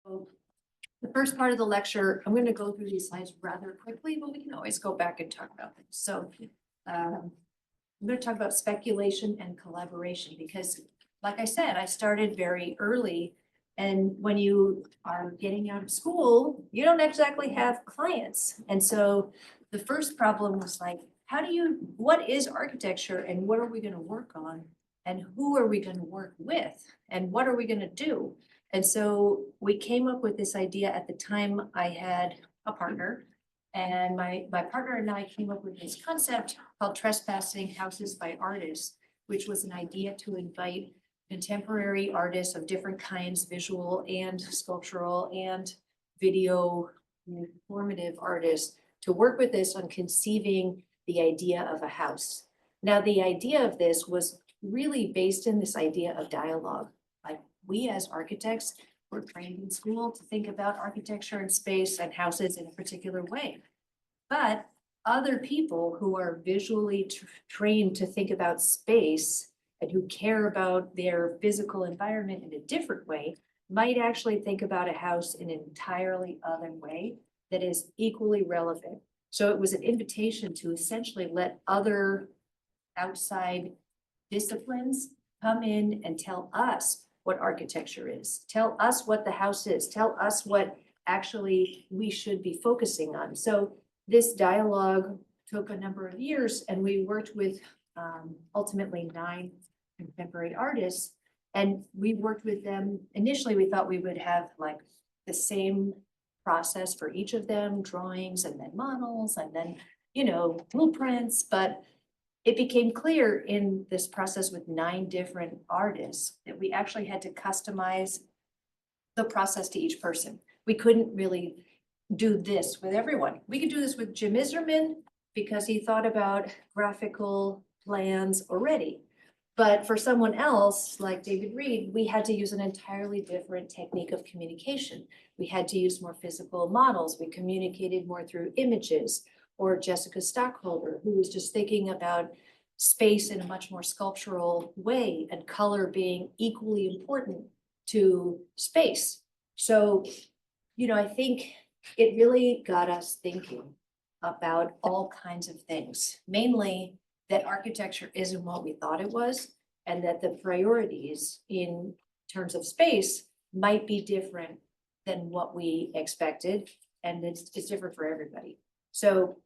So the first part of the lecture, I'm going to go through these slides rather quickly, but we can always go back and talk about them. So I'm going to talk about speculation and collaboration because, like I said, I started very early. And when you are getting out of school, you don't exactly have clients. And so the first problem was like, what is architecture and what are we going to work on? And who are we going to work with? And what are we going to do? And so we came up with this idea. At the time I had a partner, and my partner and I came up with this concept called trespassing houses by artists, which was an idea to invite contemporary artists of different kinds, visual and sculptural and video and performative artists, to work with us on conceiving the idea of a house. Now, the idea of this was really based in this idea of dialogue. Like, we as architects were trained in school to think about architecture and space and houses in a particular way. But other people who are visually trained to think about space and who care about their physical environment in a different way might actually think about a house in an entirely other way that is equally relevant. So it was an invitation to essentially let other outside disciplines come in and tell us what architecture is, tell us what the house is, tell us what actually we should be focusing on. So this dialogue took a number of years, and we worked with ultimately 9 contemporary artists, and we worked with them. Initially, we thought we would have like the same process for each of them, drawings and then models and then, blueprints, but it became clear in this process with 9 different artists that we actually had to customize the process to each person. We couldn't really do this with everyone. We could do this with Jim Iserman because he thought about graphical plans already. But for someone else, like David Reed, we had to use an entirely different technique of communication. We had to use more physical models. We communicated more through images. Or Jessica Stockholder, who was just thinking about space in a much more sculptural way and color being equally important to space. So, I think it really got us thinking about all kinds of things, mainly that architecture isn't what we thought it was, and that the priorities in terms of space might be different than what we expected, and it's different for everybody. So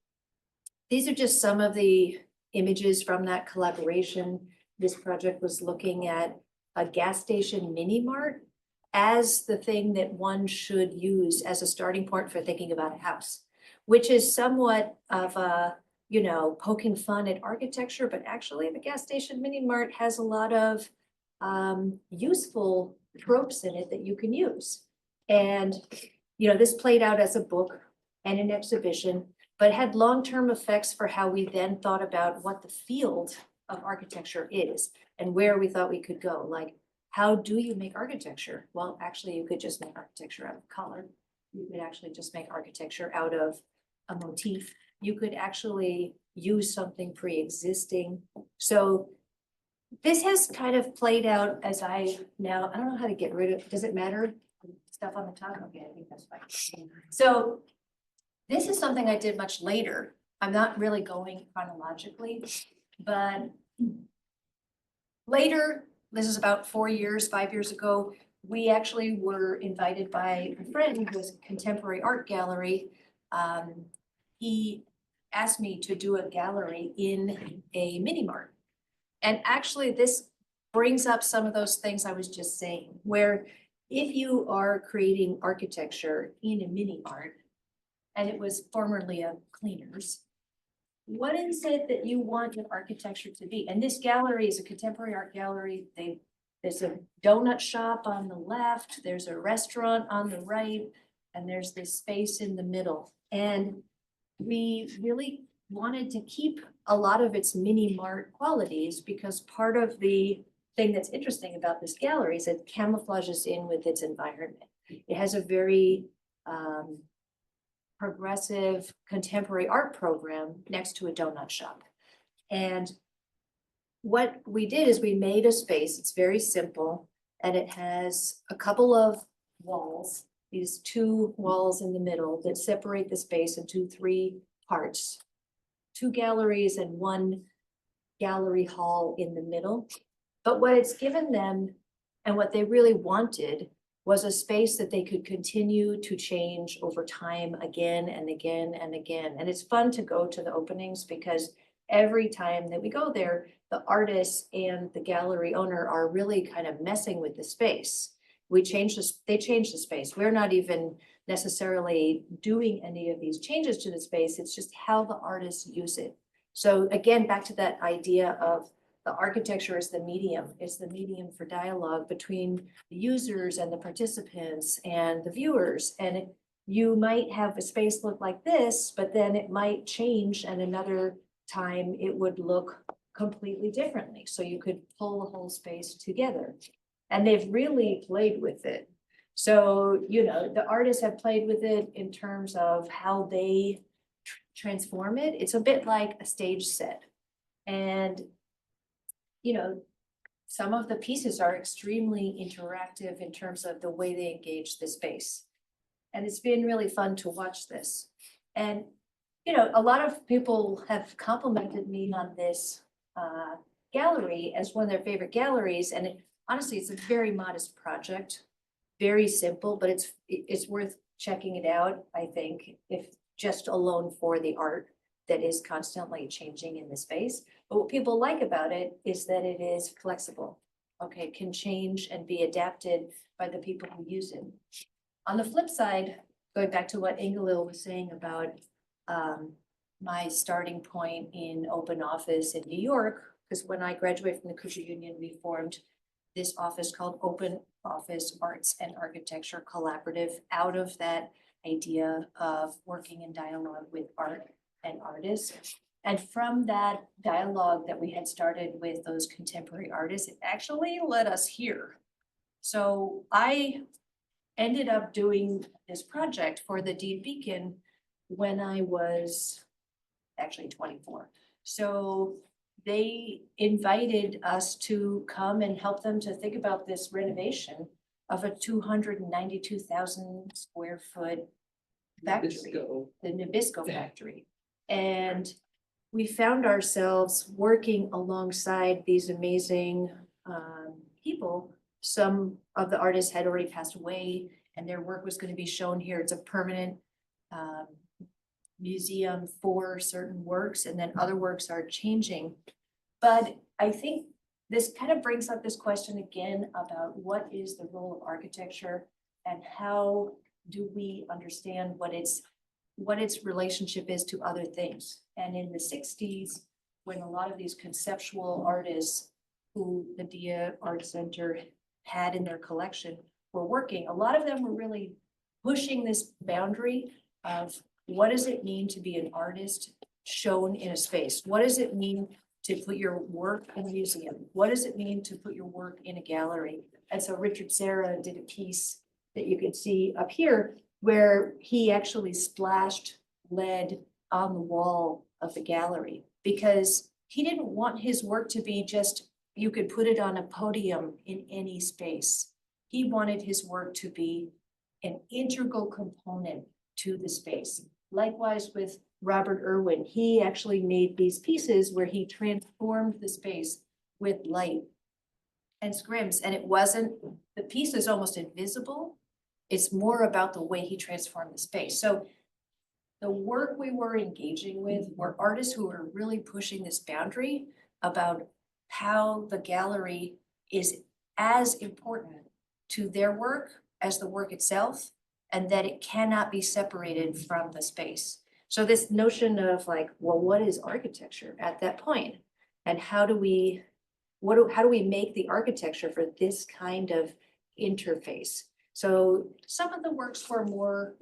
these are just some of the images from that collaboration. This project was looking at a gas station mini mart as the thing that one should use as a starting point for thinking about a house, which is somewhat of a, poking fun at architecture, but actually the gas station mini mart has a lot of useful tropes in it that you can use. And, this played out as a book and an exhibition, but had long-term effects for how we then thought about what the field of architecture is and where we thought we could go. Like, how do you make architecture? Well, actually, you could just make architecture out of color. You could actually just make architecture out of a motif. You could actually use something pre-existing. So this has kind of played out as I don't know how to get rid of, does it matter? Stuff on the top? Okay, I think that's fine. So this is something I did much later. I'm not really going chronologically, but later, this is about 5 years ago, we actually were invited by a friend who has a contemporary art gallery. He asked me to do a gallery in a mini mart. And actually, this brings up some of those things I was just saying, where if you are creating architecture in a mini mart, and it was formerly a cleaners, what is it that you want your architecture to be? And this gallery is a contemporary art gallery. There's a donut shop on the left, there's a restaurant on the right, and there's this space in the middle. And we really wanted to keep a lot of its mini mart qualities, because part of the thing that's interesting about this gallery is it camouflages in with its environment. It has a very progressive contemporary art program next to a donut shop. And what we did is we made a space. It's very simple, and it has a couple of walls these two walls in the middle that separate the space into three parts. Two galleries and one gallery hall in the middle. But what it's given them and what they really wanted was a space that they could continue to change over time again and again and again. And it's fun to go to the openings because every time that we go there, the artists and the gallery owner are really kind of messing with the space. They change the space. We're not even necessarily doing any of these changes to the space. It's just how the artists use it. So again, back to that idea of the architecture is the medium. It's the medium for dialogue between the users and the participants and the viewers. And you might have a space look like this, but then it might change, and another time it would look completely differently. So you could pull the whole space together. And they've really played with it. So, you know, the artists have played with it in terms of how they transform it. It's a bit like a stage set. And, you know, some of the pieces are extremely interactive in terms of the way they engage the space. And it's been really fun to watch this. And, you know, a lot of people have complimented me on this gallery as one of their favorite galleries. And honestly, it's a very modest project, very simple, but it's worth checking it out, I think, if just alone for the art that is constantly changing in the space. But what people like about it is that it is flexible. Okay, it can change and be adapted by the people who use it. On the flip side, going back to what Ingelil was saying about my starting point in open office in New York, because when I graduated from the Cooper Union, we formed this office called Open Office Arts and Architecture Collaborative out of that idea of working in dialogue with art and artists. And from that dialogue that we had started with those contemporary artists, it actually led us here. So I ended up doing this project for the Dean Beacon when I was actually 24. So they invited us to come and help them to think about this renovation of a 292,000 square foot factory, the Nabisco factory. And we found ourselves working alongside these amazing people. Some of the artists had already passed away and their work was going to be shown here. It's a permanent museum for certain works, and then other works are changing. But I think this kind of brings up this question again about what is the role of architecture and how do we understand what its relationship is to other things. And in the 60s, when a lot of these conceptual artists who the Dia Art Center had in their collection were working, a lot of them were really pushing this boundary of what does it mean to be an artist shown in a space? What does it mean to put your work in a museum? What does it mean to put your work in a gallery? And so Richard Serra did a piece that you can see up here where he actually splashed lead on the wall of the gallery because he didn't want his work to be just, you could put it on a podium in any space. He wanted his work to be an integral component to the space. Likewise with Robert Irwin, he actually made these pieces where he transformed the space with light and scrims, and it wasn't, the piece is almost invisible. It's more about the way he transformed the space. So the work we were engaging with were artists who were really pushing this boundary about how the gallery is as important to their work as the work itself, and that it cannot be separated from the space. So this notion of like, well, what is architecture at that point? And how do we make the architecture for this kind of interface? So some of the works were more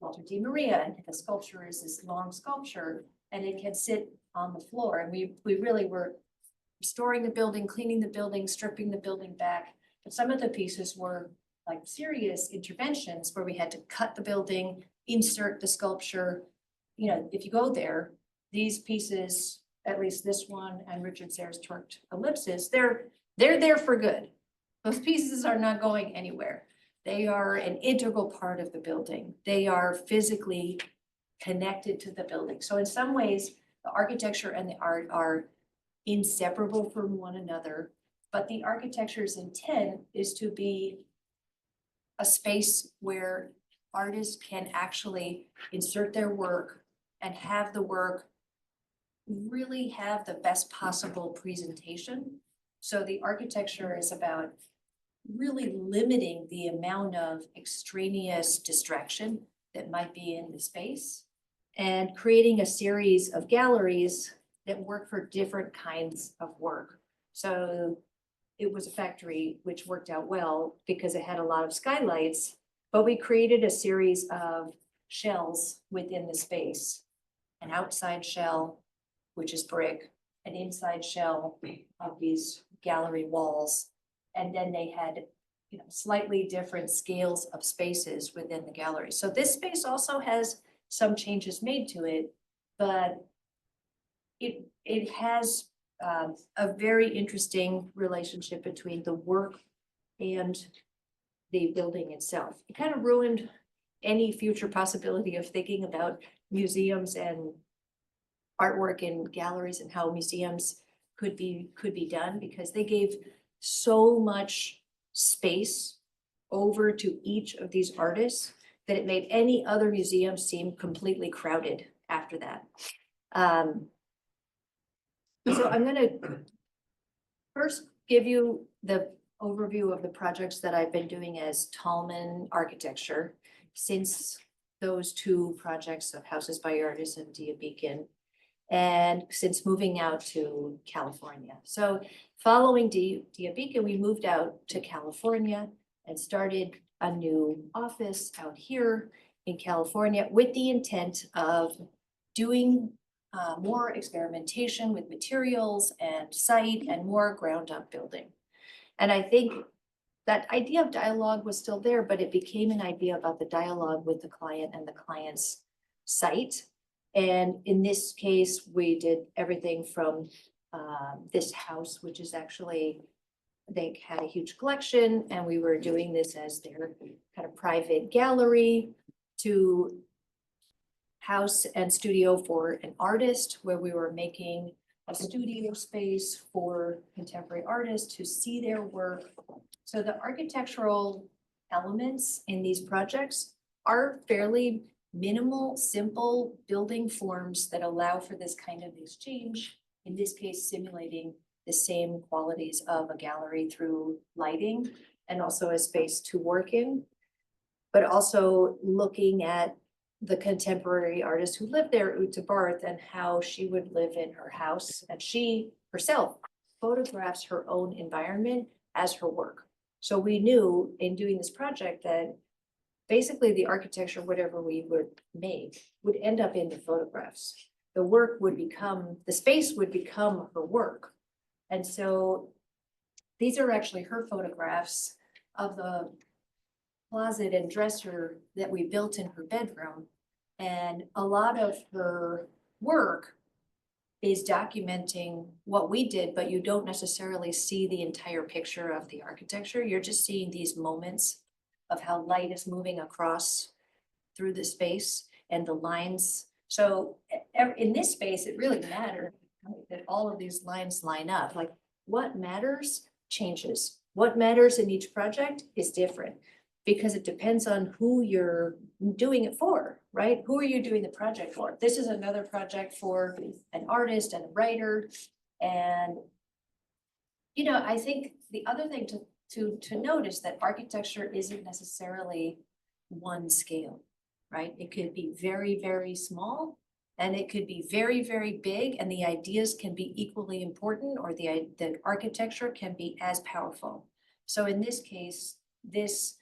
Walter Di Maria, and the sculpture is this long sculpture, and it can sit on the floor. And we really were restoring the building, cleaning the building, stripping the building back. But some of the pieces were like serious interventions where we had to cut the building, insert the sculpture. You know, if you go there, these pieces, at least this one and Richard Serra's Torqued Ellipses, they're there for good. Those pieces are not going anywhere. They are an integral part of the building. They are physically connected to the building. So in some ways, the architecture and the art are inseparable from one another. But the architecture's intent is to be a space where artists can actually insert their work and have the work really have the best possible presentation. So the architecture is about really limiting the amount of extraneous distraction that might be in the space and creating a series of galleries that work for different kinds of work. So it was a factory which worked out well because it had a lot of skylights, but we created a series of shells within the space. An outside shell, which is brick, an inside shell of these gallery walls. And then they had, slightly different scales of spaces within the gallery. So this space also has some changes made to it, but it has a very interesting relationship between the work and the building itself. It kind of ruined any future possibility of thinking about museums and artwork in galleries and how museums could be done, because they gave so much space over to each of these artists that it made any other museum seem completely crowded after that. So I'm gonna first give you the overview of the projects that I've been doing as Taalman Architecture since those two projects of Houses by Artists and Dia Beacon, and since moving out to California. So following Dia Beacon, we moved out to California and started a new office out here in California with the intent of doing more experimentation with materials and site and more ground up building. And I think that idea of dialogue was still there, but it became an idea about the dialogue with the client and the client's site. And in this case, we did everything from this house, which is actually, they had a huge collection and we were doing this as their kind of private gallery, to house and studio for an artist, where we were making a studio space for contemporary artists to see their work. So the architectural elements in these projects are fairly minimal, simple building forms that allow for this kind of exchange, in this case simulating the same qualities of a gallery through lighting and also a space to work in, but also looking at the contemporary artist who lived there, Ute Barth, and how she would live in her house. And she herself photographs her own environment as her work. So we knew in doing this project that basically the architecture, whatever we would make, would end up in the photographs. The work would become, the space would become her work. And so these are actually her photographs of the closet and dresser that we built in her bedroom. And a lot of her work is documenting what we did, but you don't necessarily see the entire picture of the architecture. You're just seeing these moments of how light is moving across through the space and the lines. So in this space, it really mattered that all of these lines line up. Like, what matters changes. What matters in each project is different, because it depends on who you're doing it for, right? Who are you doing the project for? This is another project for an artist and a writer. And, I think the other thing to notice that architecture isn't necessarily one scale, right? It could be very, very small, and it could be very, very big, and the ideas can be equally important, or the architecture can be as powerful. So in this case, this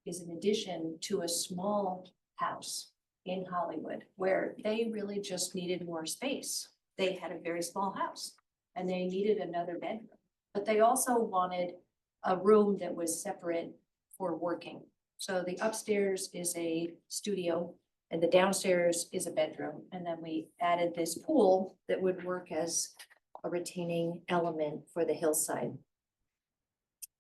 is an addition to a small house in Hollywood where they really just needed more space. They had a very small house and they needed another bedroom, but they also wanted a room that was separate for working. So the upstairs is a studio and the downstairs is a bedroom. And then we added this pool that would work as a retaining element for the hillside.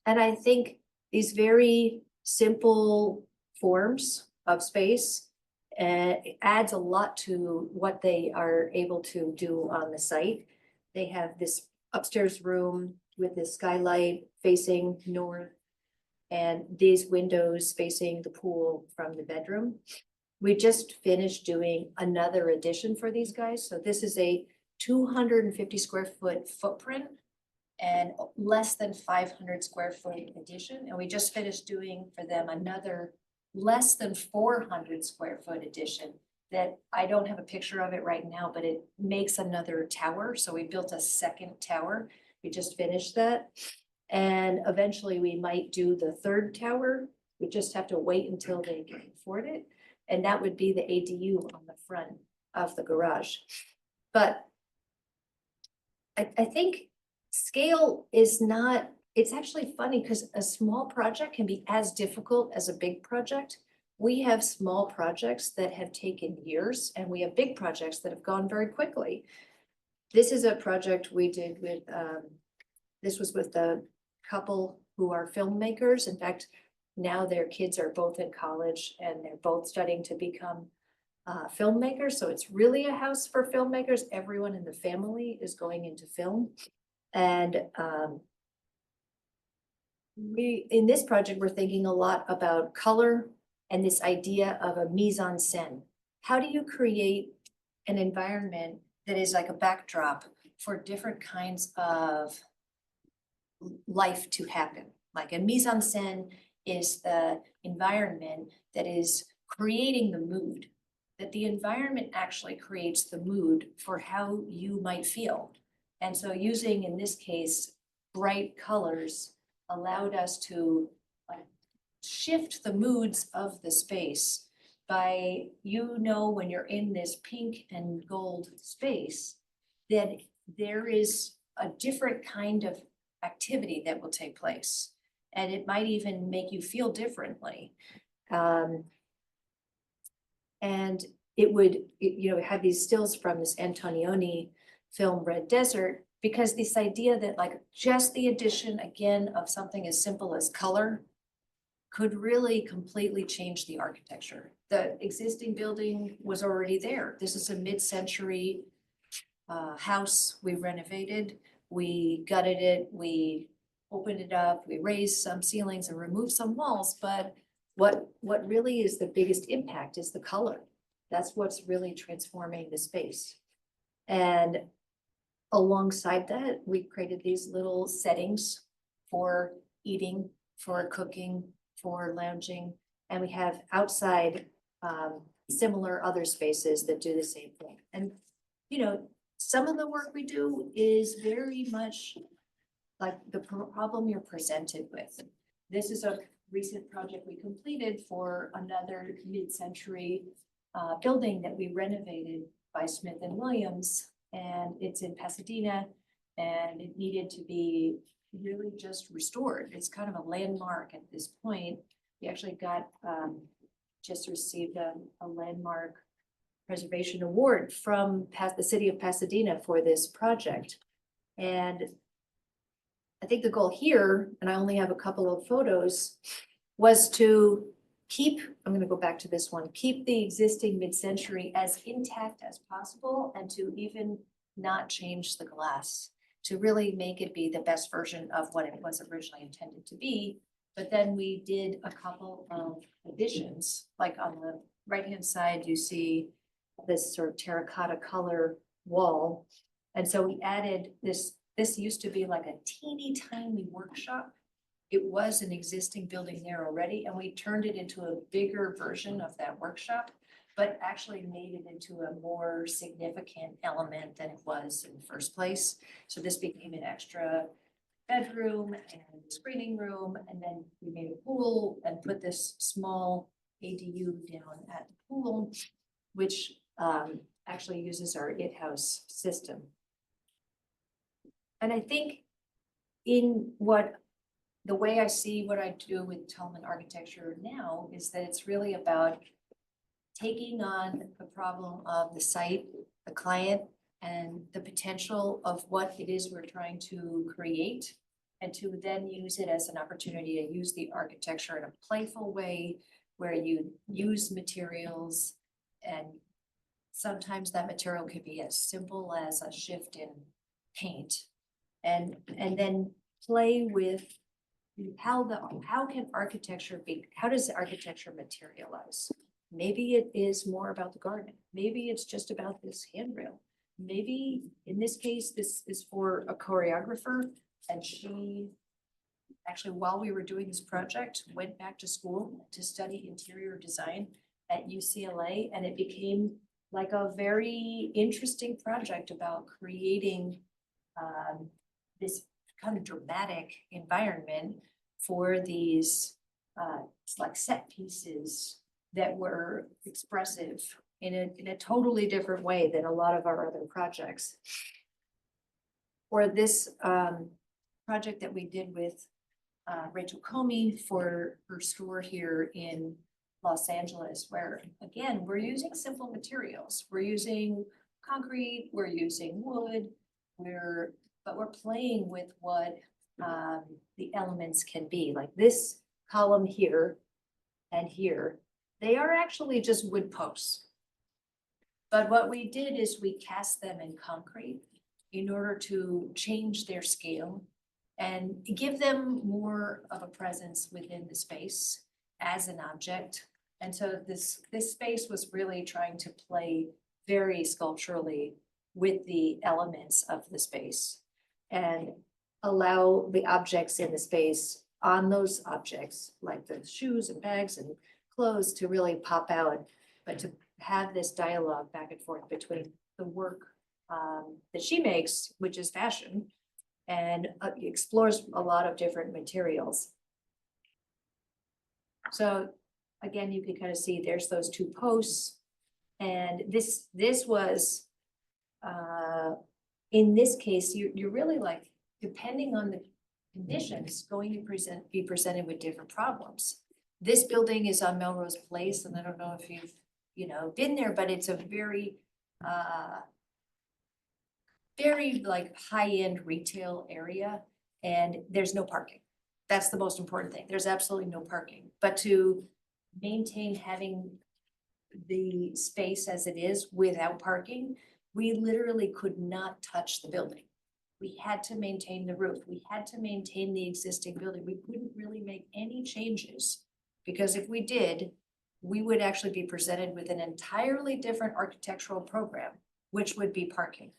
And I think these very simple forms of space adds a lot to what they are able to do on the site. They have this upstairs room with this skylight facing north and these windows facing the pool from the bedroom. We just finished doing another addition for these guys. So this is a 250 square foot footprint and less than 500 square foot addition. And we just finished doing for them another less than 400 square foot addition that I don't have a picture of it right now, but it makes another tower. So we built a second tower. We just finished that. And eventually we might do the third tower. We just have to wait until they can afford it. And that would be the ADU on the front of the garage. But I think scale is not, it's actually funny because a small project can be as difficult as a big project. We have small projects that have taken years and we have big projects that have gone very quickly. This is a project we did with, this was with a couple who are filmmakers. In fact, now their kids are both in college and they're both studying to become filmmakers. So it's really a house for filmmakers. Everyone in the family is going into film. And in this project, we're thinking a lot about color and this idea of a mise en scène. How do you create an environment that is like a backdrop for different kinds of life to happen? Like a mise en scène is the environment that is creating the mood, that the environment actually creates the mood for how you might feel. And so using, in this case, bright colors allowed us to shift the moods of the space by, when you're in this pink and gold space, that there is a different kind of activity that will take place. And it might even make you feel differently. And it would, have these stills from this Antonioni film Red Desert, because this idea that like just the addition again of something as simple as color could really completely change the architecture. The existing building was already there. This is a mid-century house we renovated. We gutted it, we opened it up, we raised some ceilings and removed some walls, but what really is the biggest impact is the color. That's what's really transforming the space. And alongside that, we created these little settings for eating, for cooking, for lounging, and we have outside similar other spaces that do the same thing. And some of the work we do is very much like the problem you're presented with. This is a recent project we completed for another mid-century building that we renovated by Smith and Williams, and it's in Pasadena, and it needed to be really just restored. It's kind of a landmark at this point. We actually got just received a landmark preservation award from the city of Pasadena for this project. And I think the goal here, and I only have a couple of photos, was to keep, I'm gonna go back to this one, keep the existing mid-century as intact as possible and to even not change the glass, to really make it be the best version of what it was originally intended to be. But then we did a couple of additions, like on the right-hand side, you see this sort of terracotta color wall. And so we added this used to be like a teeny tiny workshop. It was an existing building there already, and we turned it into a bigger version of that workshop, but actually made it into a more significant element than it was in the first place. So this became an extra bedroom and screening room, and then we made a pool and put this small ADU down at the pool, which actually uses our It House system. And I think the way I see what I do with Taalman architecture now is that it's really about taking on the problem of the site, the client, and the potential of what it is we're trying to create, and to then use it as an opportunity to use the architecture in a playful way where you use materials, and sometimes that material could be as simple as a shift in paint. And then play with how can architecture be, how does the architecture materialize? Maybe it is more about the garden. Maybe it's just about this handrail. Maybe in this case, this is for a choreographer, and she actually, while we were doing this project, went back to school to study interior design at UCLA, and it became like a very interesting project about creating this kind of dramatic environment for these like set pieces that were expressive in a totally different way than a lot of our other projects. Or this project that we did with Rachel Comey for her store here in Los Angeles, where again, we're using simple materials. We're using concrete, we're using wood, but we're playing with what the elements can be. Like this column here and here, they are actually just wood posts. But what we did is we cast them in concrete in order to change their scale and give them more of a presence within the space as an object. And so this space was really trying to play very sculpturally with the elements of the space and allow the objects in the space on those objects, like the shoes and bags and clothes, to really pop out, but to have this dialogue back and forth between the work that she makes, which is fashion, and explores a lot of different materials. So again, you can kind of see there's those two posts, and this was in this case, you're really like, depending on the conditions, going to be presented with different problems. This building is on Melrose Place, and I don't know if you've been there, but it's a very very like high-end retail area, and there's no parking. That's the most important thing. There's absolutely no parking. But to maintain having the space as it is without parking, we literally could not touch the building. We had to maintain the roof. We had to maintain the existing building. We couldn't really make any changes, because if we did, we would actually be presented with an entirely different architectural program, which would be parking.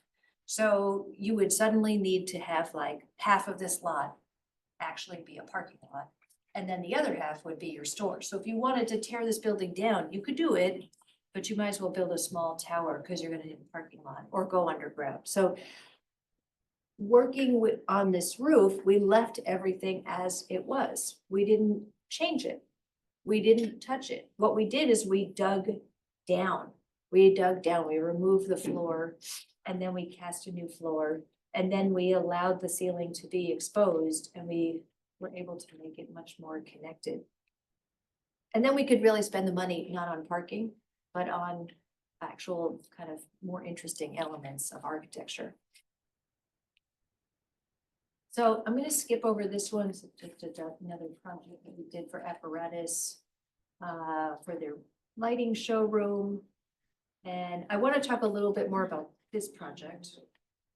So you would suddenly need to have like half of this lot actually be a parking lot, and then the other half would be your store. So if you wanted to tear this building down, you could do it, but you might as well build a small tower because you're gonna need a parking lot or go underground. So working on this roof, we left everything as it was. We didn't change it. We didn't touch it. What we did is we dug down. We removed the floor, and then we cast a new floor, and then we allowed the ceiling to be exposed, and we were able to make it much more connected. And then we could really spend the money not on parking, but on actual kind of more interesting elements of architecture. So I'm going to skip over this one. It's just another project that we did for Apparatus for their lighting showroom. And I want to talk a little bit more about this project,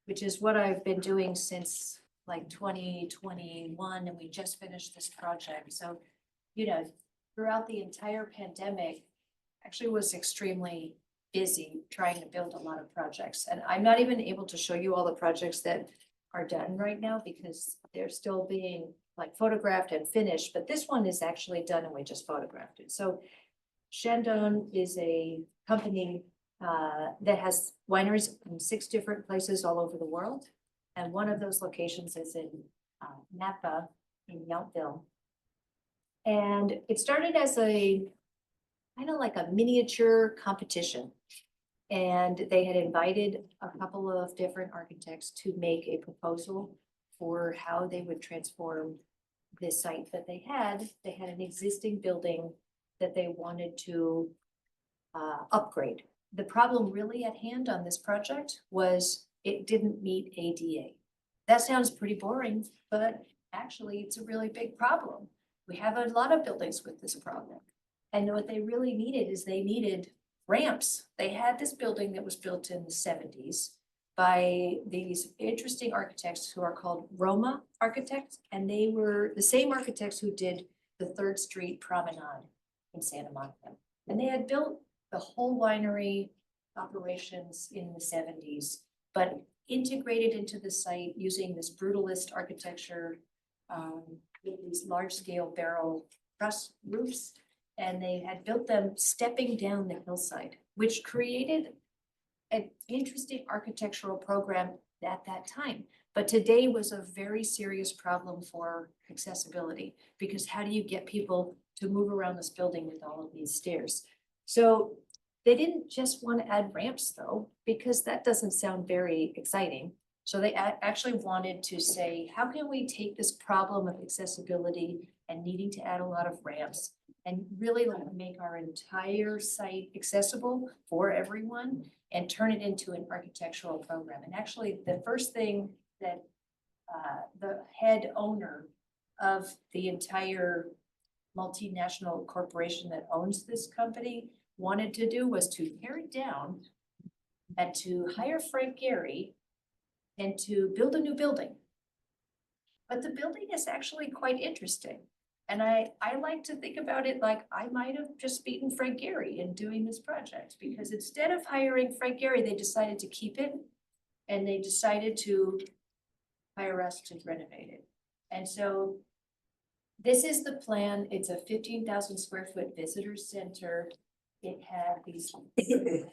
which is what I've been doing since like 2021, and we just finished this project. So, throughout the entire pandemic, actually was extremely busy trying to build a lot of projects. And I'm not even able to show you all the projects that are done right now because they're still being like photographed and finished, but this one is actually done and we just photographed it. So Shandong is a company that has wineries in 6 different places all over the world. And one of those locations is in Napa in Yountville. And it started as a kind of like a miniature competition. And they had invited a couple of different architects to make a proposal for how they would transform this site that they had. They had an existing building that they wanted to upgrade. The problem really at hand on this project was it didn't meet ADA. That sounds pretty boring, but actually, it's a really big problem. We have a lot of buildings with this problem. And what they really needed is they needed ramps. They had this building that was built in the 70s by these interesting architects who are called Roma architects. And they were the same architects who did the 3rd Street Promenade in Santa Monica. And they had built the whole winery operations in the 70s, but integrated into the site using this brutalist architecture with these large-scale barrel truss roofs. And they had built them stepping down the hillside, which created an interesting architectural program at that time. But today was a very serious problem for accessibility, because how do you get people to move around this building with all of these stairs? So they didn't just want to add ramps though, because that doesn't sound very exciting. So they actually wanted to say, how can we take this problem of accessibility and needing to add a lot of ramps and really like make our entire site accessible for everyone and turn it into an architectural program? And actually, the first thing that the head owner of the entire multinational corporation that owns this company wanted to do was to tear it down and to hire Frank Gehry and to build a new building. But the building is actually quite interesting. And I like to think about it like I might have just beaten Frank Gehry in doing this project, because instead of hiring Frank Gehry, they decided to keep it and they decided to hire us to renovate it. And so this is the plan. It's a 15,000 square foot visitor center. It had these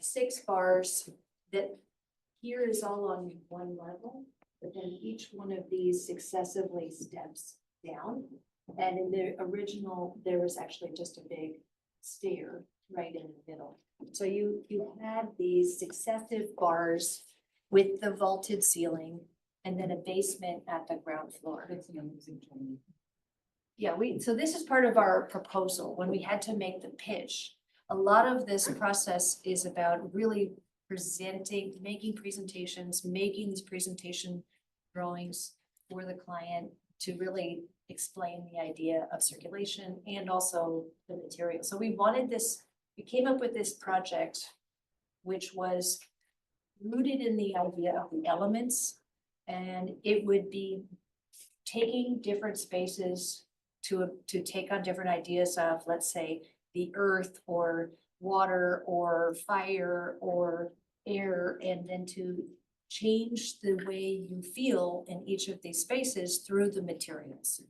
6 bars that here is all on one level, but then each one of these successively steps down. And in the original, there was actually just a big stair right in the middle. So you had these successive bars with the vaulted ceiling and then a basement at the ground floor. Yeah, so this is part of our proposal when we had to make the pitch. A lot of this process is about really presenting, making presentations, making these presentation drawings for the client to really explain the idea of circulation and also the material. So we wanted this, we came up with this project, which was rooted in the idea of the elements, and it would be taking different spaces to take on different ideas of, let's say, the earth or water or fire or air, and then to change the way you feel in each of these spaces through the materials.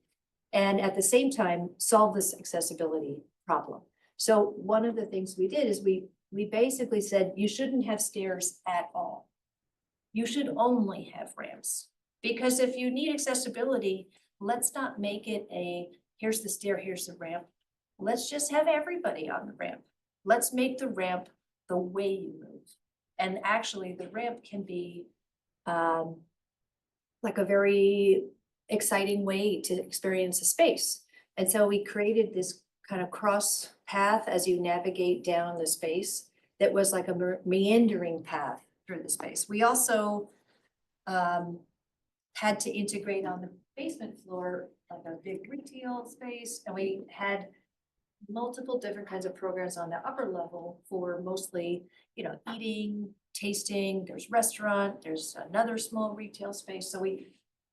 And at the same time, solve this accessibility problem. So one of the things we did is we basically said, you shouldn't have stairs at all. You should only have ramps. Because if you need accessibility, let's not make it a, here's the stair, here's the ramp. Let's just have everybody on the ramp. Let's make the ramp the way you move. And actually the ramp can be like a very exciting way to experience a space. And so we created this kind of cross path as you navigate down the space that was like a meandering path through the space. We also had to integrate on the basement floor like a big retail space, and we had multiple different kinds of programs on the upper level for mostly, you know, eating, tasting, there's restaurant, there's another small retail space. So we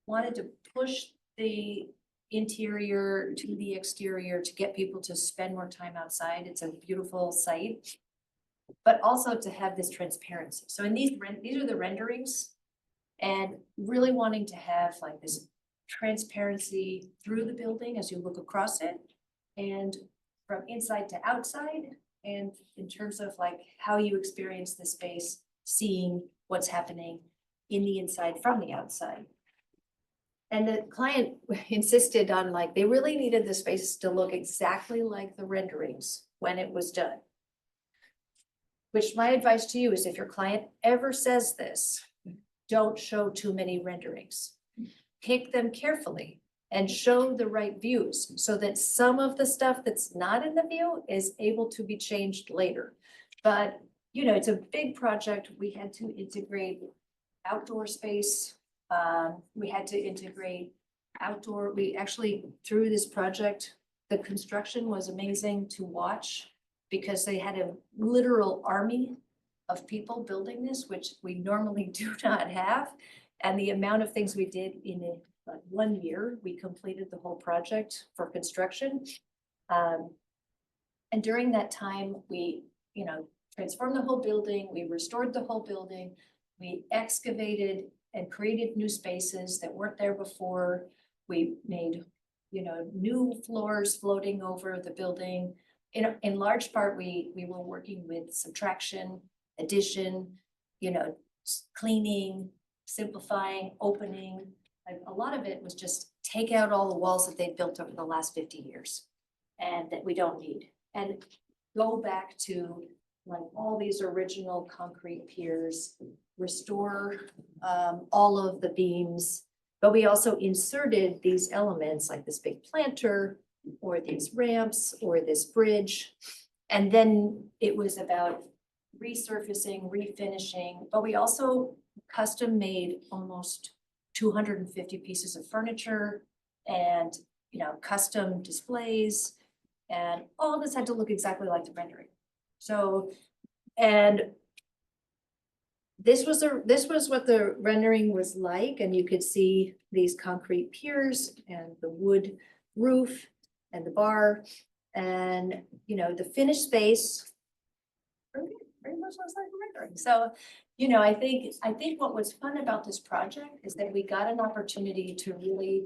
wanted to push the interior to the exterior to get people to spend more time outside. It's a beautiful site, but also to have this transparency. So in these are the renderings, and really wanting to have like this transparency through the building as you look across it, and from inside to outside, and in terms of like how you experience the space, seeing what's happening in the inside from the outside. And the client insisted on like, they really needed the space to look exactly like the renderings when it was done. Which my advice to you is, if your client ever says this, don't show too many renderings. Pick them carefully and show the right views so that some of the stuff that's not in the view is able to be changed later. But, you know, it's a big project. We had to integrate outdoor space. We had to integrate outdoor, we actually, through this project, the construction was amazing to watch because they had a literal army of people building this, which we normally do not have. And the amount of things we did in like 1 year, we completed the whole project for construction. And during that time, we, transformed the whole building, we restored the whole building, we excavated and created new spaces that weren't there before. We made, new floors floating over the building. In large part, we were working with subtraction, addition, cleaning, simplifying, opening. Like, a lot of it was just take out all the walls that they built over the last 50 years and that we don't need. And go back to like all these original concrete piers, restore all of the beams. But we also inserted these elements like this big planter or these ramps or this bridge. And then it was about resurfacing, refinishing, but we also custom made almost 250 pieces of furniture and, custom displays. And all this had to look exactly like the rendering. So, and this was what the rendering was like, and you could see these concrete piers and the wood roof and the bar and, the finished space. Very much looks like the rendering. So, I think what was fun about this project is that we got an opportunity to really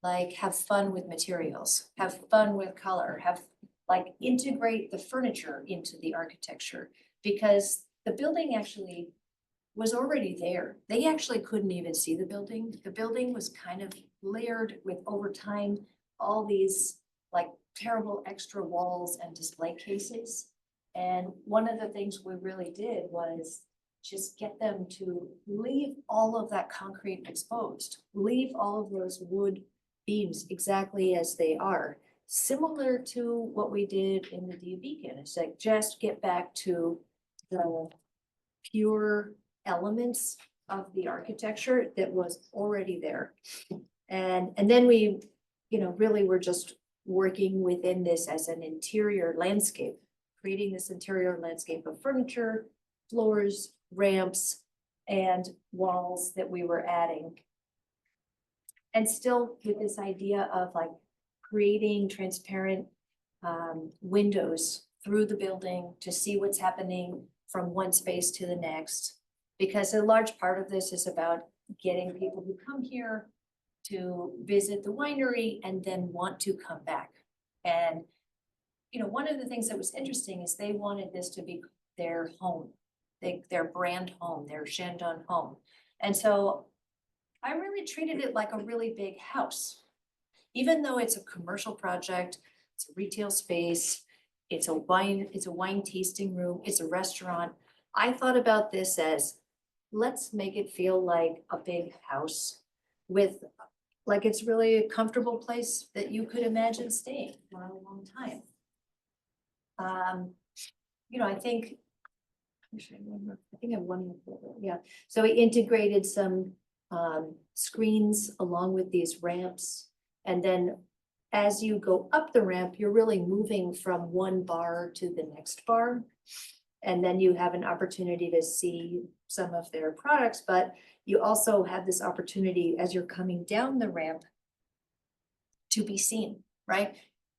like have fun with materials, have fun with color, integrate the furniture into the architecture, because the building actually was already there. They actually couldn't even see the building. The building was kind of layered with, over time, all these like terrible extra walls and display cases. And one of the things we really did was just get them to leave all of that concrete exposed, leave all of those wood beams exactly as they are, similar to what we did in the D Beacon. It's like, just get back to the pure elements of the architecture that was already there. And then we, really were just working within this as an interior landscape, creating this interior landscape of furniture, floors, ramps, and walls that we were adding. And still with this idea of like creating transparent windows through the building to see what's happening from one space to the next. Because a large part of this is about getting people who come here to visit the winery and then want to come back. And, one of the things that was interesting is they wanted this to be their home, their brand home, their Shandong home. And so I really treated it like a really big house. Even though it's a commercial project, it's a retail space, it's a wine tasting room, it's a restaurant. I thought about this as, let's make it feel like a big house with, like, it's really a comfortable place that you could imagine staying for a long time. I think I have one more, yeah. So we integrated some screens along with these ramps. And then as you go up the ramp, you're really moving from one bar to the next bar. And then you have an opportunity to see some of their products, but you also have this opportunity as you're coming down the ramp to be seen, right?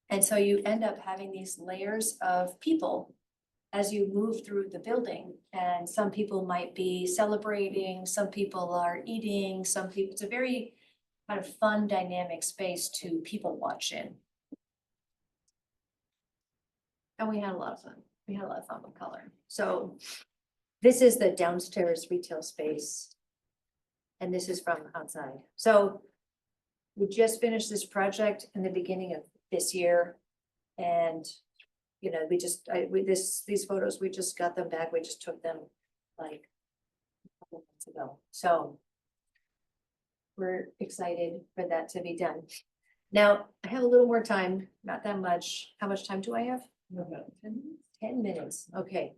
And so you end up having these layers of people as you move through the building, and some people might be celebrating, some people are eating, some people, it's a very kind of fun, dynamic space to people watch in. And we had a lot of fun. We had a lot of fun with color. So this is the downstairs retail space. And this is from outside. So we just finished this project in the beginning of this year. And these photos, we just got them back. We just took them like a couple months ago. So we're excited for that to be done. Now, I have a little more time, not that much. How much time do I have? 10 minutes. Okay.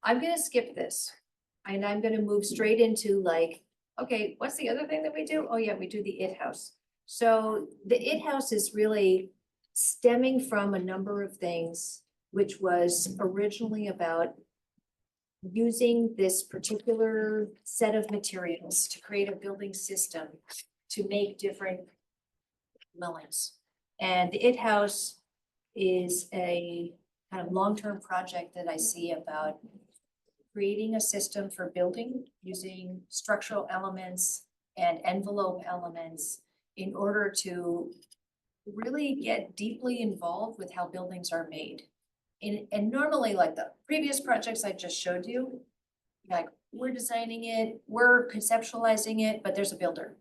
I'm gonna skip this. And I'm gonna move straight into like, okay, what's the other thing that we do? Oh yeah, we do the It House. So the It House is really stemming from a number of things, which was originally about using this particular set of materials to create a building system to make different dwellings. And the It House is a kind of long-term project that I see about creating a system for building using structural elements and envelope elements in order to really get deeply involved with how buildings are made. And normally, like the previous projects I just showed you, like we're designing it, we're conceptualizing it, but there's a builder.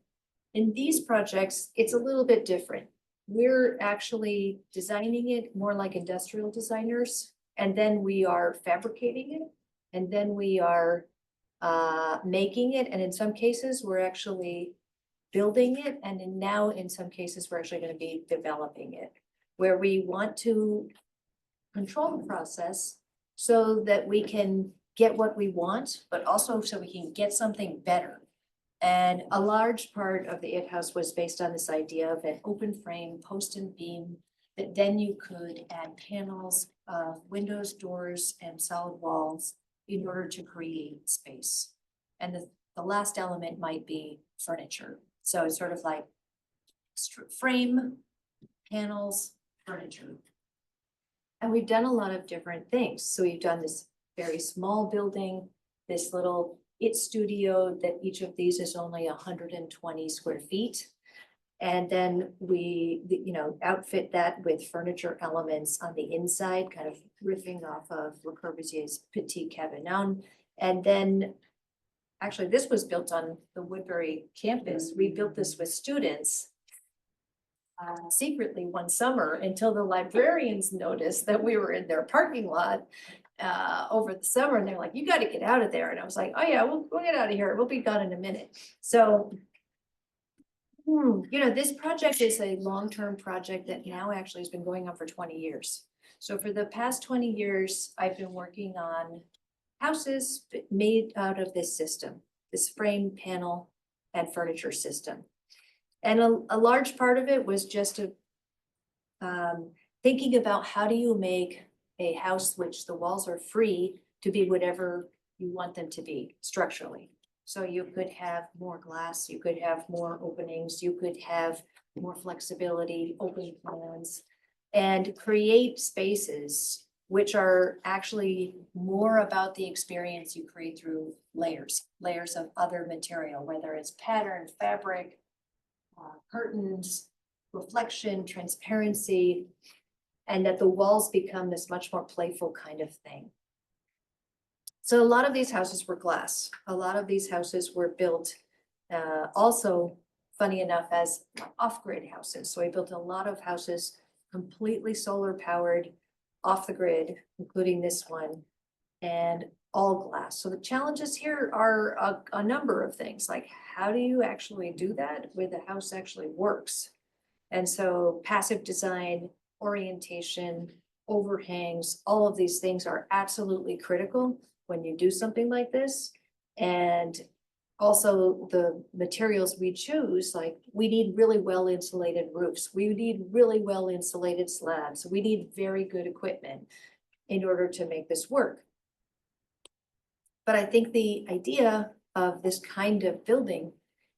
In these projects, it's a little bit different. We're actually designing it more like industrial designers, and then we are fabricating it, and then we are making it, and in some cases, we're actually building it, and now in some cases, we're actually gonna be developing it, where we want to control the process so that we can get what we want, but also so we can get something better. And a large part of the It House was based on this idea of an open frame, post and beam, that then you could add panels, windows, doors, and solid walls in order to create space. And the last element might be furniture. So it's sort of like frame, panels, furniture. And we've done a lot of different things. So we've done this very small building, this little It studio, that each of these is only 120 square feet. And then we, outfit that with furniture elements on the inside, kind of riffing off of Le Corbusier's Petit Cabanon. And then, actually, this was built on the Woodbury campus. We built this with students secretly one summer until the librarians noticed that we were in their parking lot over the summer, and they're like, you gotta get out of there. And I was like, oh yeah, we'll get out of here. We'll be gone in a minute. So, this project is a long-term project that now actually has been going on for 20 years. So for the past 20 years, I've been working on houses made out of this system, this frame, panel, and furniture system. And a large part of it was just thinking about how do you make a house which the walls are free to be whatever you want them to be structurally. So you could have more glass, you could have more openings, you could have more flexibility, open plans, and create spaces which are actually more about the experience you create through layers of other material, whether it's pattern, fabric, curtains, reflection, transparency, and that the walls become this much more playful kind of thing. So a lot of these houses were glass. A lot of these houses were built also, funny enough, as off-grid houses. So we built a lot of houses completely solar powered, off the grid, including this one, and all glass. So the challenges here are a number of things, like how do you actually do that where the house actually works? And so passive design, orientation, overhangs, all of these things are absolutely critical when you do something like this. And also the materials we choose, like we need really well insulated roofs, we need really well insulated slabs, we need very good equipment in order to make this work. But I think the idea of this kind of building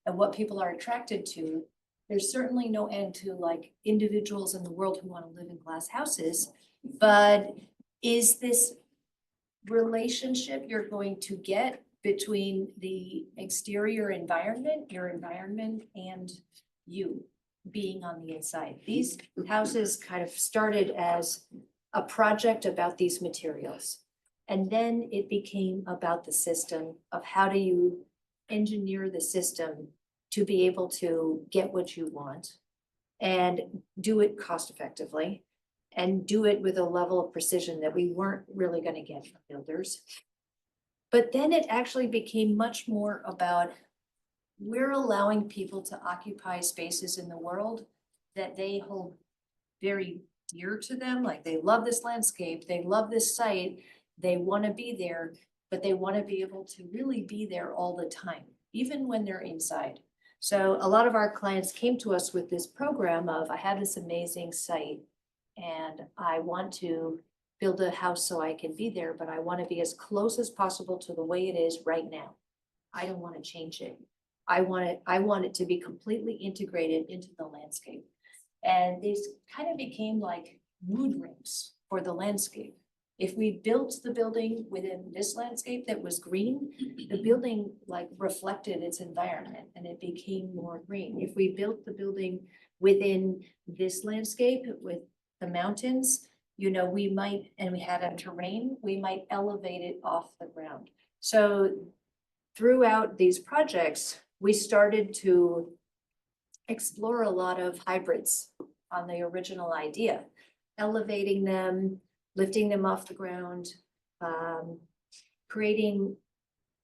and what people are attracted to, there's certainly no end to like individuals in the world who want to live in glass houses, but is this relationship you're going to get between the exterior environment, your environment, and you being on the inside? These houses kind of started as a project about these materials. And then it became about the system of how do you engineer the system to be able to get what you want and do it cost effectively and do it with a level of precision that we weren't really going to get from builders. But then it actually became much more about we're allowing people to occupy spaces in the world that they hold very dear to them. Like they love this landscape, they love this site, they want to be there, but they want to be able to really be there all the time, even when they're inside. So a lot of our clients came to us with this program of, I have this amazing site and I want to build a house so I can be there, but I want to be as close as possible to the way it is right now. I don't want to change it. I want it to be completely integrated into the landscape. And these kind of became like mood rings for the landscape. If we built the building within this landscape that was green, the building like reflected its environment and it became more green. If we built the building within this landscape with the mountains, you know, we might, and we had a terrain, we might elevate it off the ground. So throughout these projects, we started to explore a lot of hybrids on the original idea, elevating them, lifting them off the ground, creating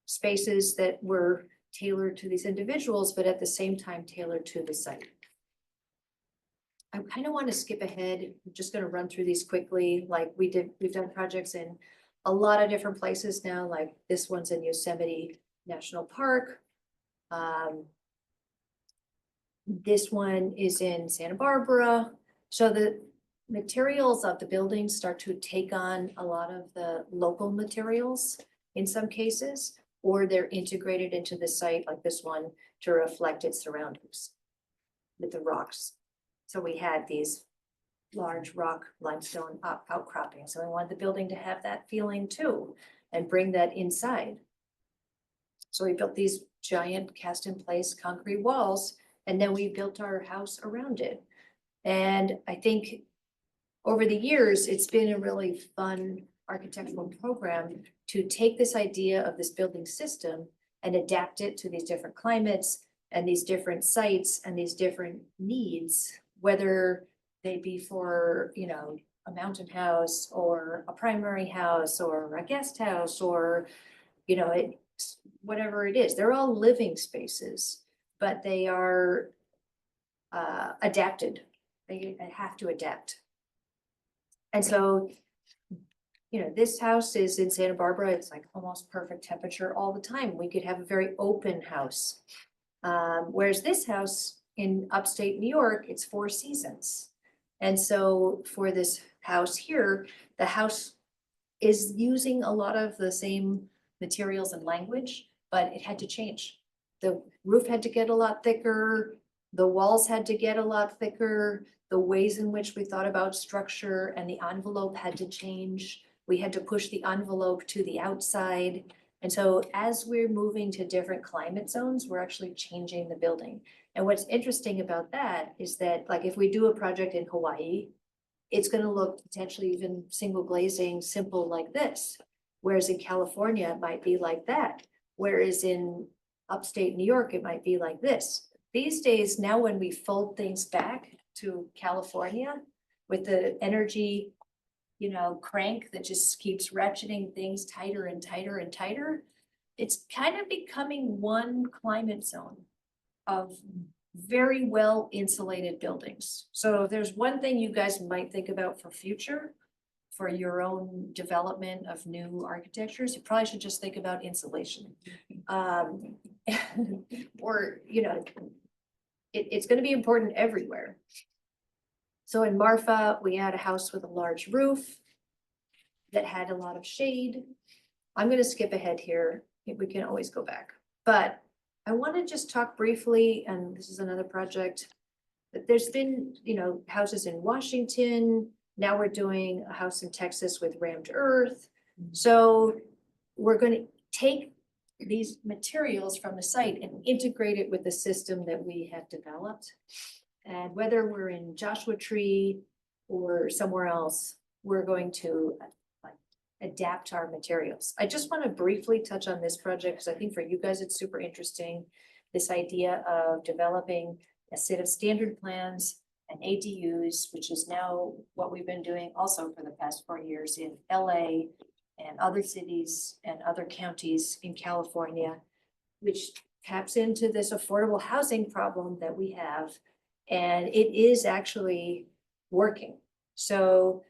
spaces that were tailored to these individuals, but at the same time tailored to the site. I kind of want to skip ahead. I'm just going to run through these quickly. Like we've done projects in a lot of different places now, like this one's in Yosemite National Park. This one is in Santa Barbara. So the materials of the buildings start to take on a lot of the local materials in some cases, or they're integrated into the site like this one to reflect its surroundings with the rocks. So we had these large rock limestone outcroppings. So we wanted the building to have that feeling too and bring that inside. So we built these giant cast in place concrete walls, and then we built our house around it. And I think over the years, it's been a really fun architectural program to take this idea of this building system and adapt it to these different climates and these different sites and these different needs, whether they be for, you know, a mountain house or a primary house or a guest house or, you know, whatever it is. They're all living spaces, but they are adapted. They have to adapt. And so, you know, this house is in Santa Barbara. It's like almost perfect temperature all the time. We could have a very open house. Whereas this house in upstate New York, it's 4 seasons. And so for this house here, the house is using a lot of the same materials and language, but it had to change. The roof had to get a lot thicker. The walls had to get a lot thicker. The ways in which we thought about structure and the envelope had to change. We had to push the envelope to the outside. And so as we're moving to different climate zones, we're actually changing the building. And what's interesting about that is that, like, if we do a project in Hawaii, it's going to look potentially even single glazing, simple like this. Whereas in California, it might be like that. Whereas in upstate New York, it might be like this. These days, now when we fold things back to California with the energy, you know, crank that just keeps ratcheting things tighter and tighter and tighter, it's kind of becoming one climate zone of very well insulated buildings. So if there's one thing you guys might think about for future, for your own development of new architectures, you probably should just think about insulation. Or, you know, it's going to be important everywhere. So in Marfa, we had a house with a large roof that had a lot of shade. I'm going to skip ahead here. We can always go back, but I want to just talk briefly, and this is another project, that there's been, you know, houses in Washington. Now we're doing a house in Texas with rammed earth. So we're going to take these materials from the site and integrate it with the system that we have developed. And whether we're in Joshua Tree or somewhere else, we're going to adapt our materials. I just want to briefly touch on this project because I think for you guys, it's super interesting. This idea of developing a set of standard plans and ADUs, which is now what we've been doing also for the past 4 years in LA and other cities and other counties in California, which taps into this affordable housing problem that we have. And it is actually working. So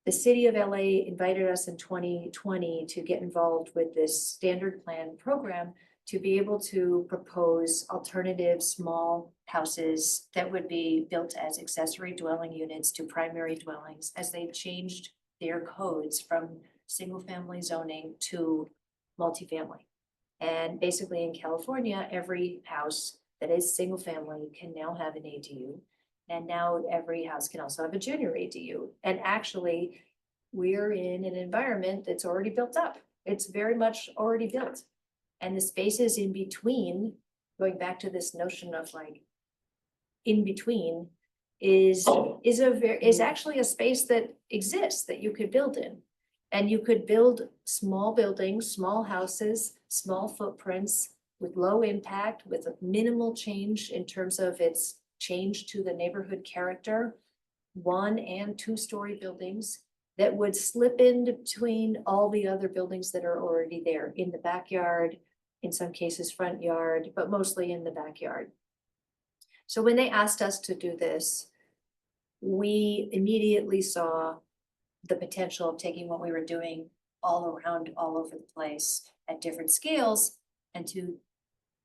the city of LA invited us in 2020 to get involved with this standard plan program to be able to propose alternative small houses that would be built as accessory dwelling units to primary dwellings as they changed their codes from single-family zoning to multifamily. And basically in California, every house that is single-family can now have an ADU. And now every house can also have a junior ADU. And actually, we're in an environment that's already built up. It's very much already built. And the spaces in between, going back to this notion of like in between, is actually a space that exists that you could build in. And you could build small buildings, small houses, small footprints with low impact, with a minimal change in terms of its change to the neighborhood character. 1- and 2-story buildings that would slip in between all the other buildings that are already there in the backyard, in some cases front yard, but mostly in the backyard. So when they asked us to do this, we immediately saw the potential of taking what we were doing all around, all over the place at different scales, and to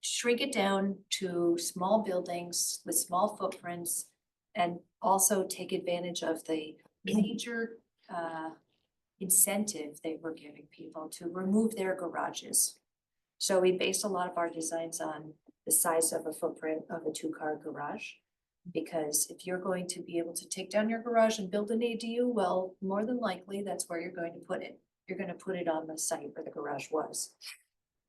shrink it down to small buildings with small footprints, and also take advantage of the major incentive they were giving people to remove their garages. So we based a lot of our designs on the size of a footprint of a 2-car garage. Because if you're going to be able to take down your garage and build an ADU, well, more than likely, that's where you're going to put it. You're gonna put it on the site where the garage was.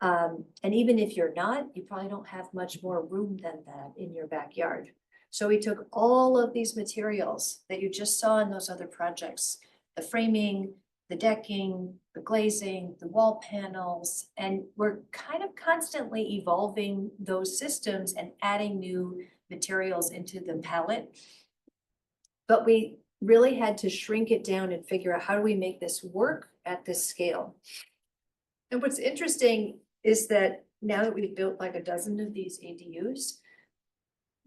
And even if you're not, you probably don't have much more room than that in your backyard. So we took all of these materials that you just saw in those other projects, the framing, the decking, the glazing, the wall panels, and we're kind of constantly evolving those systems and adding new materials into the palette. But we really had to shrink it down and figure out, how do we make this work at this scale? And what's interesting is that now that we've built like a dozen of these ADUs,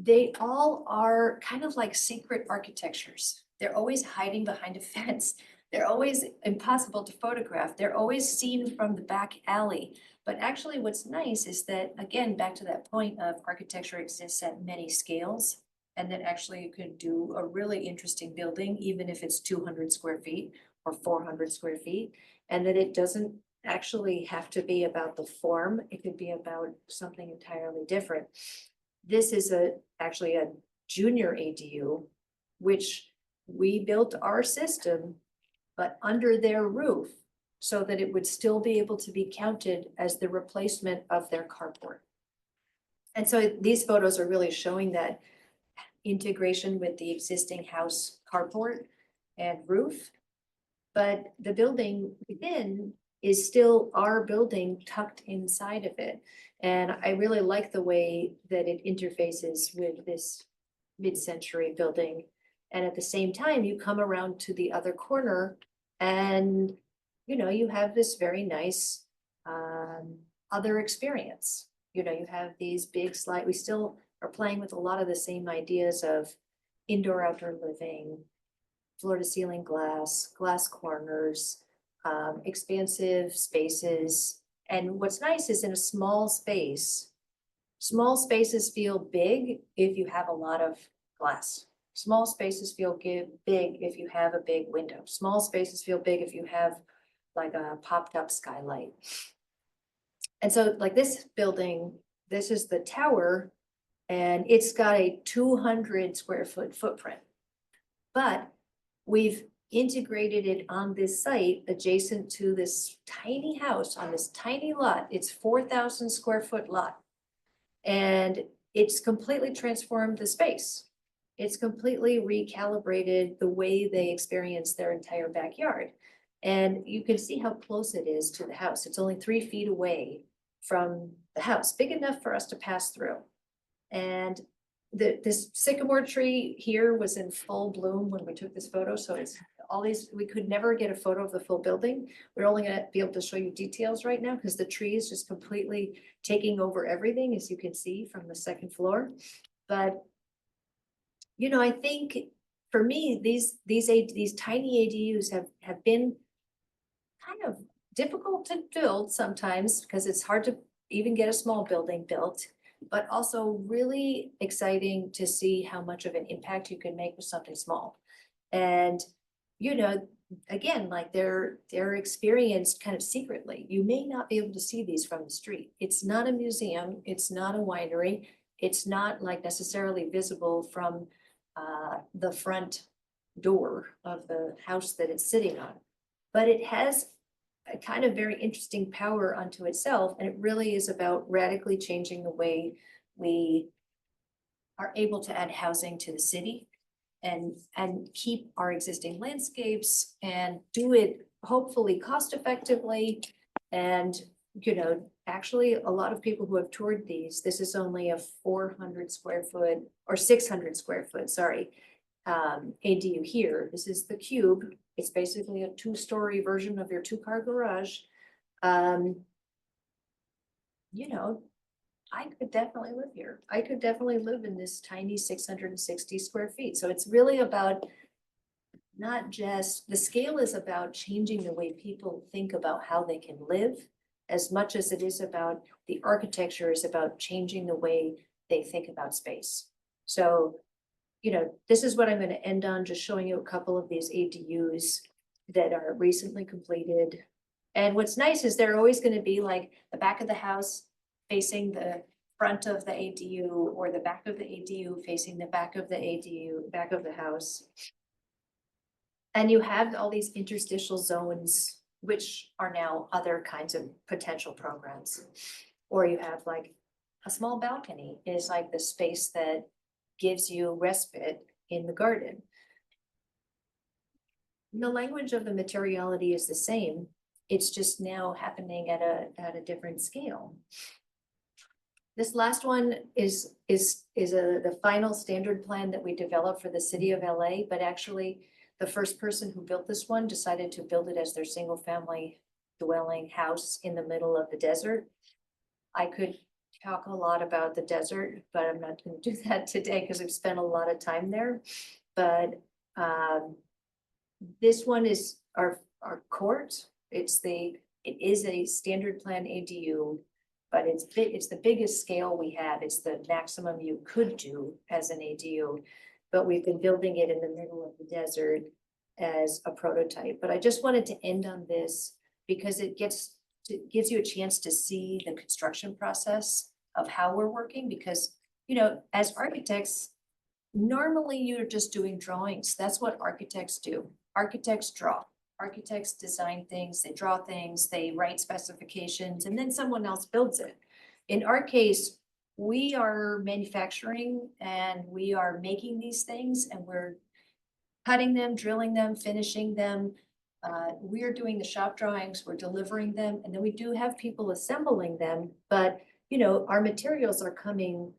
they all are kind of like secret architectures. They're always hiding behind a fence. They're always impossible to photograph. They're always seen from the back alley. But actually what's nice is that, again, back to that point of architecture exists at many scales, and that actually you could do a really interesting building, even if it's 200 square feet or 400 square feet, and that it doesn't actually have to be about the form. It could be about something entirely different. This is actually a junior ADU, which we built our system, but under their roof, so that it would still be able to be counted as the replacement of their carport. And so these photos are really showing that integration with the existing house carport and roof. But the building within is still our building tucked inside of it. And I really like the way that it interfaces with this mid-century building. And at the same time, you come around to the other corner and, you know, you have this very nice other experience. You know, you have these big slide, we still are playing with a lot of the same ideas of indoor outdoor living, floor to ceiling glass corners, expansive spaces. And what's nice is in a small space, small spaces feel big if you have a lot of glass. Small spaces feel big if you have a big window. Small spaces feel big if you have like a popped up skylight. And so like this building, this is the tower, and it's got a 200 square foot footprint. But we've integrated it on this site adjacent to this tiny house on this tiny lot. It's 4,000 square foot lot. And it's completely transformed the space. It's completely recalibrated the way they experience their entire backyard. And you can see how close it is to the house. It's only 3 feet away from the house, big enough for us to pass through. And this sycamore tree here was in full bloom when we took this photo. So it's all these, we could never get a photo of the full building. We're only gonna be able to show you details right now because the tree is just completely taking over everything, as you can see from the second floor. But, you know, I think for me, these tiny ADUs have been kind of difficult to build sometimes because it's hard to even get a small building built, but also really exciting to see how much of an impact you can make with something small. And, you know, again, like they're experienced kind of secretly. You may not be able to see these from the street. It's not a museum, it's not a winery, it's not like necessarily visible from the front door of the house that it's sitting on. But it has a kind of very interesting power unto itself, and it really is about radically changing the way we are able to add housing to the city and keep our existing landscapes and do it hopefully cost effectively. And, you know, actually a lot of people who have toured these, this is only a 400 square foot or 600 square foot, sorry, ADU here. This is the cube. It's basically a 2-story version of your 2-car garage. You know, I could definitely live here. I could definitely live in this tiny 660 square feet. So it's really about not just, the scale is about changing the way people think about how they can live, as much as it is about the architecture is about changing the way they think about space. So, you know, this is what I'm going to end on, just showing you a couple of these ADUs that are recently completed. And what's nice is they're always going to be like the back of the house facing the front of the ADU, or the back of the ADU facing the back of the ADU, back of the house. And you have all these interstitial zones, which are now other kinds of potential programs. Or you have like a small balcony is like the space that gives you respite in the garden. The language of the materiality is the same. It's just now happening at a different scale. This last one is the final standard plan that we developed for the city of LA, but actually the first person who built this one decided to build it as their single family dwelling house in the middle of the desert. I could talk a lot about the desert, but I'm not going to do that today because we've spent a lot of time there. But this one is our court. It is a standard plan ADU, but it's the biggest scale we have. It's the maximum you could do as an ADU, but we've been building it in the middle of the desert as a prototype. But I just wanted to end on this because it gives you a chance to see the construction process of how we're working, because, you know, as architects, normally you're just doing drawings. That's what architects do. Architects draw. Architects design things, they draw things, they write specifications, and then someone else builds it. In our case, we are manufacturing and we are making these things, and we're cutting them, drilling them, finishing them. We're doing the shop drawings, we're delivering them, and then we do have people assembling them. But, you know, our materials are coming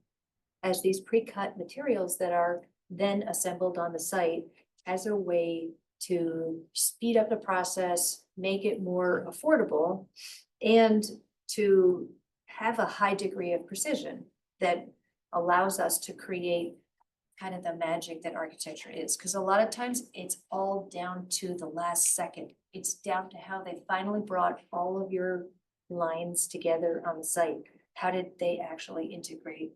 as these pre-cut materials that are then assembled on the site as a way to speed up the process, make it more affordable, and to have a high degree of precision that allows us to create kind of the magic that architecture is. Because a lot of times it's all down to the last second. It's down to how they finally brought all of your lines together on the site. How did they actually integrate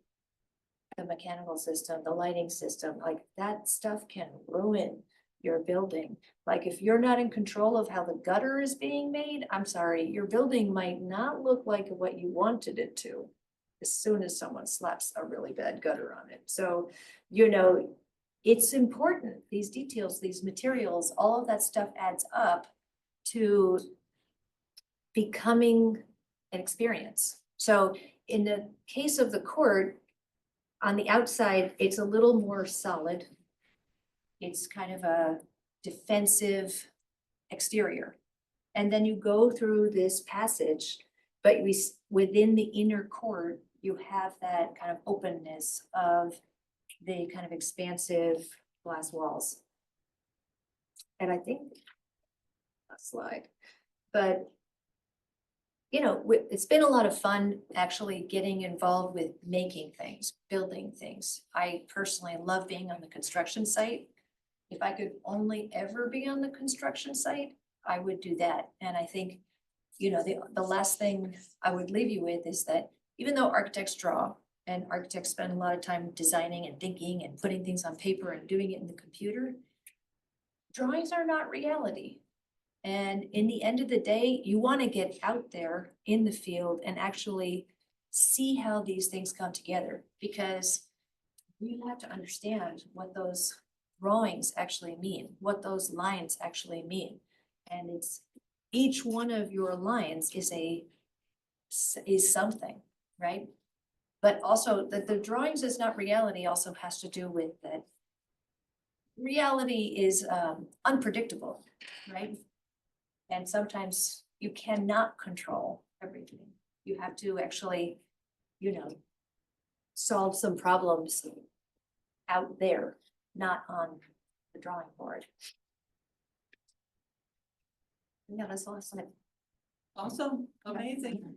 the mechanical system, the lighting system? Like that stuff can ruin your building. Like if you're not in control of how the gutter is being made, I'm sorry, your building might not look like what you wanted it to as soon as someone slaps a really bad gutter on it. So, you know, it's important, these details, these materials, all of that stuff adds up to becoming an experience. So in the case of the court, on the outside, it's a little more solid. It's kind of a defensive exterior. And then you go through this passage, but within the inner court, you have that kind of openness of the kind of expansive glass walls. And I think a slide, but you know, it's been a lot of fun actually getting involved with making things, building things. I personally love being on the construction site. If I could only ever be on the construction site, I would do that. And I think you know, the last thing I would leave you with is that even though architects draw and architects spend a lot of time designing and thinking and putting things on paper and doing it in the computer, drawings are not reality. And in the end of the day, you want to get out there in the field and actually see how these things come together, because you have to understand what those drawings actually mean, what those lines actually mean. And it's, each one of your lines is something, right? But also the drawings is not reality also has to do with that reality is unpredictable, right? And sometimes you cannot control everything. You have to actually, you know, solve some problems out there, not on the drawing board. Yeah, that's all I said. Awesome, amazing.